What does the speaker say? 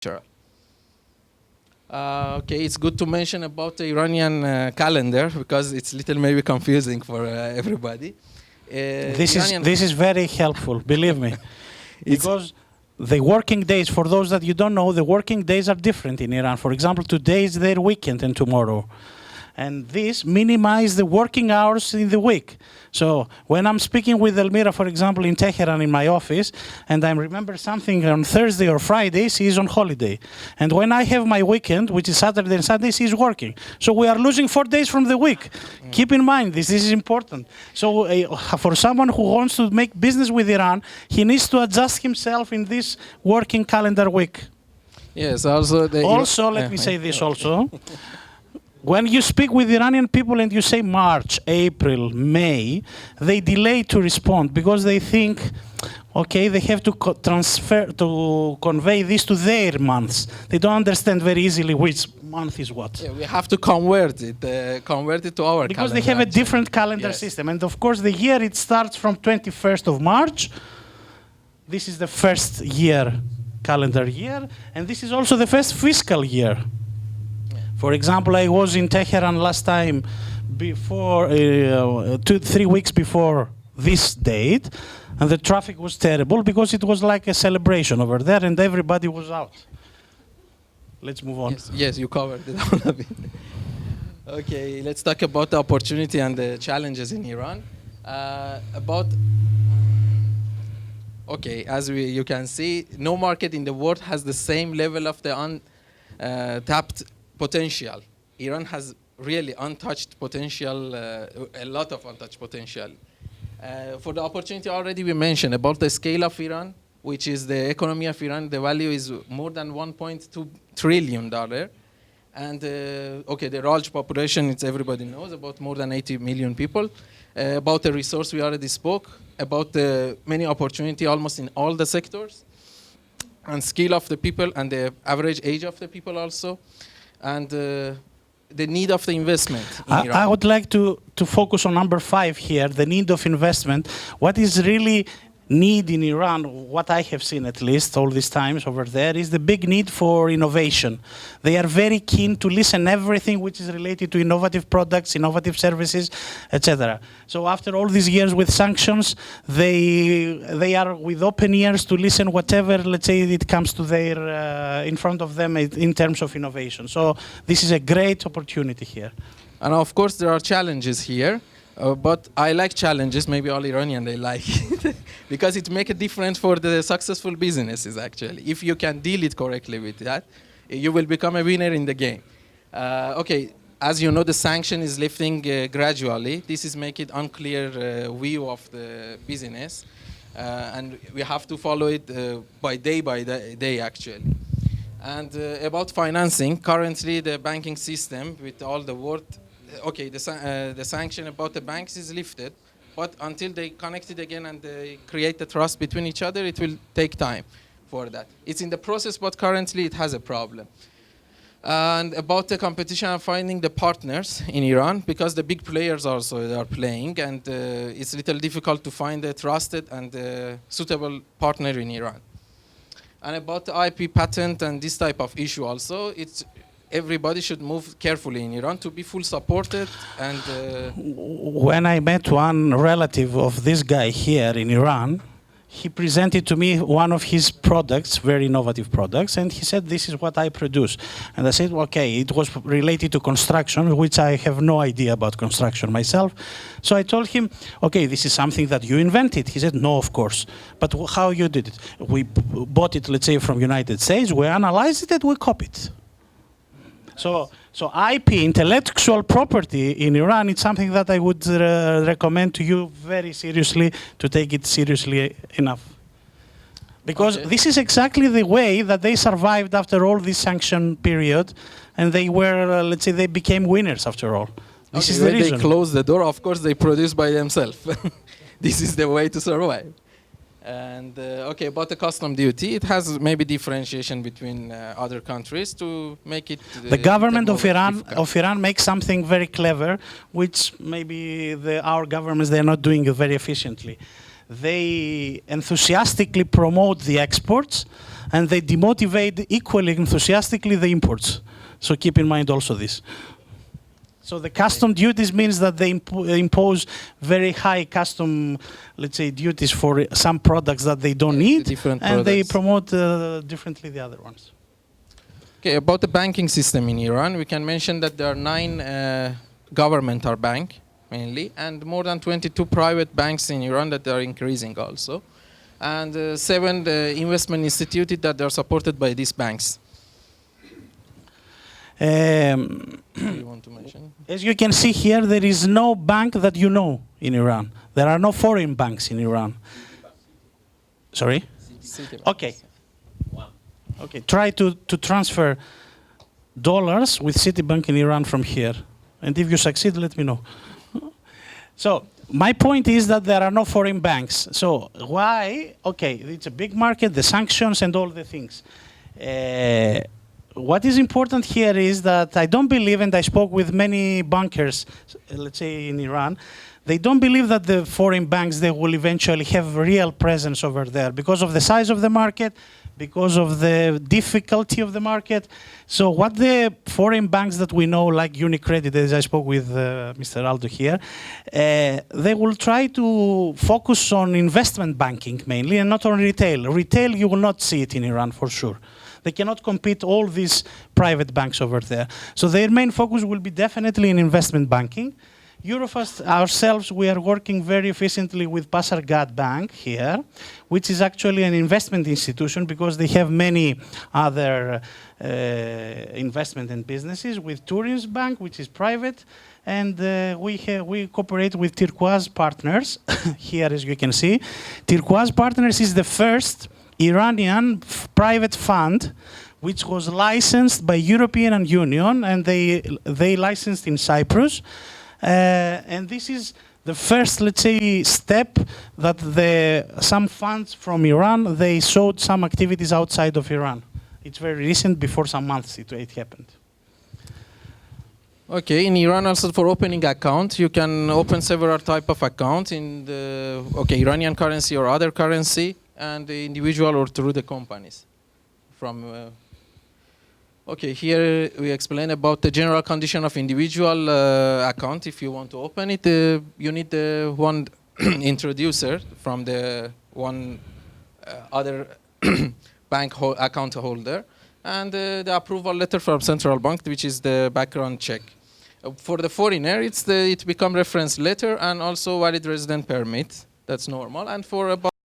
Sure. Okay, it's good to mention about the Iranian calendar because it's little maybe confusing for everybody. This is very helpful, believe me, because the working days, for those that you don't know, the working days are different in Iran. For example, today is their weekend and tomorrow. And this minimizes the working hours in the week. So when I'm speaking with Elmira, for example, in Tehran in my office, and I remember something on Thursday or Friday, she's on holiday. And when I have my weekend, which is Saturday and Sunday, she's working. So we are losing 4 days from the week. Keep in mind, this is important. So for someone who wants to make business with Iran, he needs to adjust himself in this working calendar week. Yes, also... Let me say this also. When you speak with Iranian people and you say March, April, May, they delay to respond because they think, okay, they have to convey this to their months. They don't understand very easily which month is what. Yeah, we have to convert it to our because calendar. They have a different calendar system. And of course, the year, it starts from 21st of March. This is the first year, calendar year. And this is also the first fiscal year. For example, I was in Tehran last time before, 3 weeks before this date, and the traffic was terrible because it was like a celebration over there and everybody was out. Let's move on. Yes, you covered it all of it. Okay, let's talk about the opportunity and the challenges in Iran. As you can see, no market in the world has the same level of the untapped potential. Iran has really untouched potential, a lot of untouched potential. For the opportunity already we mentioned about the scale of Iran, which is the economy of Iran, the value is more than $1.2 trillion. And the large population, it's everybody knows, about more than 80 million people. About the resource we already spoke, about the many opportunity almost in all the sectors, and skill of the people and the average age of the people also. And the need of the investment in Iran. I would like to focus on number 5 here, the need of investment. What is really need in Iran, what I have seen at least all these times over there, is the big need for innovation. They are very keen to listen everything which is related to innovative products, innovative services, etc. So after all these years with sanctions, they are with open ears to listen whatever, let's say, it comes to their in front of them in terms of innovation. So this is a great opportunity here. And of course there are challenges here. But I like challenges, maybe all Iranian they like it, because it makes a difference for the successful businesses actually. If you can deal it correctly with that, you will become a winner in the game. As you know, the sanction is lifting gradually. This is making unclear view of the business, and we have to follow it by day actually. And about financing, currently the banking system with all the world, the sanction about the banks is lifted, but until they connect it again and they create the trust between each other, it will take time for that. It's in the process, but currently it has a problem. And about the competition and finding the partners in Iran, because the big players also are playing, and it's a little difficult to find a trusted and suitable partner in Iran. And about the IP patent and this type of issue also, everybody should move carefully in Iran to be full supported. And when I met one relative of this guy here in Iran, he presented to me one of his products, very innovative products, and he said, this is what I produce. And I said, okay, it was related to construction, which I have no idea about construction myself. So I told him, okay, this is something that you invented. He said, no, of course. But how you did it? We bought it, let's say, from United States, we analyzed it, and we copied it. So IP, intellectual property in Iran, it's something that I would recommend to you very seriously, to take it seriously enough. Because this is exactly the way that they survived after all this sanction period, and they were, let's say, they became winners after all. This is the reason. They close the door, of course, they produce by themselves. This is the way to survive. And about the custom duty, it has maybe differentiation between other countries to make it. The government of Iran makes something very clever, which maybe our governments, they are not doing it very efficiently. They enthusiastically promote the exports, and they demotivate equally enthusiastically the imports. So keep in mind also this. So the custom duties means that they impose very high custom, let's say, duties for some products that they don't need, and they promote differently the other ones. Okay, about the banking system in Iran, we can mention that there are 9 governmental banks mainly, and more than 22 private banks in Iran that are increasing also, and 7 investment institutes that are supported by these banks. You want to mention? As you can see here, there is no bank that you know in Iran. There are no foreign banks in Iran. Sorry? Okay. Okay. Try to transfer dollars with Citibank in Iran from here. And if you succeed, let me know. So my point is that there are no foreign banks. So why? Okay, it's a big market, the sanctions and all the things. What is important here is that I don't believe, and I spoke with many bankers, let's say in Iran, they don't believe that the foreign banks, they will eventually have real presence over there because of the size of the market, because of the difficulty of the market. So what the foreign banks that we know, like UniCredit, as I spoke with Mr. Aldo here, they will try to focus on investment banking mainly and not on retail. Retail, you will not see it in Iran for sure. They cannot compete all these private banks over there. So their main focus will be definitely in investment banking. Eurofast ourselves, we are working very efficiently with Pasargad Bank here, which is actually an investment institution because they have many other investment and businesses, with Tourism Bank, which is private, and we cooperate with Turquoise Partners here, as you can see. Turquoise Partners is the first Iranian private fund which was licensed by European Union, and they licensed in Cyprus. And this is the first, let's say, step that some funds from Iran, they showed some activities outside of Iran. It's very recent, before some months it happened. Okay, in Iran also for opening account, you can open several type of accounts in the Iranian currency or other currency, and the individual or through the companies. Here we explain about the general condition of individual account. If you want to open it, you need one introducer from the one other bank account holder, and the approval letter from central bank, which is the background check. For the foreigner, it become reference letter and also valid resident permit. That's normal. And for about